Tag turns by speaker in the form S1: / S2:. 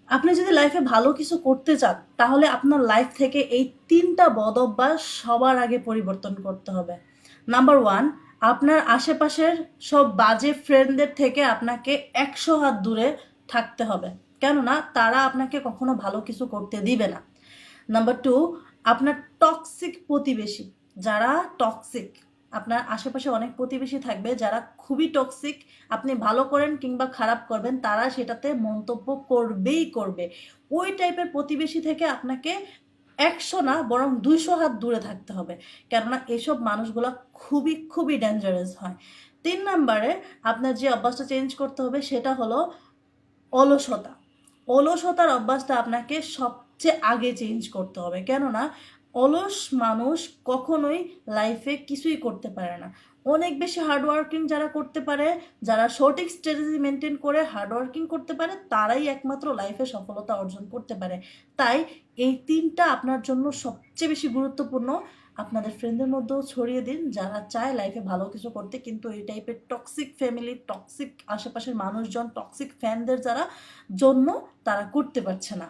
S1: আপনি যদি লাইফে ভালো কিছু করতে চান তাহলে আপনার লাইফ থেকে এই 3টা বদ অভ্যাস সবার আগে পরিবর্তন করতে হবে। নাম্বার 1, আপনার আশেপাশের সব বাজে ফ্রেন্ডদের থেকে আপনাকে 100 হাত দূরে থাকতে হবে, কেননা তারা আপনাকে কখনো ভালো কিছু করতে দিবে না। নাম্বার 2, আপনার টক্সিক প্রতিবেশী, যারা টক্সিক, আপনার আশেপাশে অনেক প্রতিবেশী থাকবে যারা খুবই টক্সিক। আপনি ভালো করেন কিংবা খারাপ করবেন তারা সেটাতে মন্তব্য করবেই করবে। ওই টাইপের প্রতিবেশী থেকে আপনাকে 100 না বরং 200 হাত দূরে থাকতে হবে, কেননা এসব মানুষগুলো খুবই খুবই ডেঞ্জারাস হয়। 3 নম্বরে আপনার যে অভ্যাসটা চেঞ্জ করতে হবে সেটা হলো অলসতা। অলসতার অভ্যাসটা আপনাকে সবচেয়ে আগে চেঞ্জ করতে হবে, কেননা অলস মানুষ কখনোই লাইফে কিছুই করতে পারে না। অনেক বেশি হার্ডওয়ার্কিং যারা করতে পারে, যারা সঠিক স্ট্র্যাটেজি মেনটেন করে হার্ডওয়ার্কিং করতে পারে, তারাই একমাত্র লাইফে সফলতা অর্জন করতে পারে। তাই এই 3টা আপনার জন্য সবচেয়ে বেশি গুরুত্বপূর্ণ। আপনাদের ফ্রেন্ডদের মধ্যেও ছড়িয়ে দিন যারা চায় লাইফে ভালো কিছু করতে, কিন্তু এই টাইপের টক্সিক ফ্যামিলি, টক্সিক আশেপাশের মানুষজন, টক্সিক ফ্যানদের যারা জন্য তারা করতে পারছে না।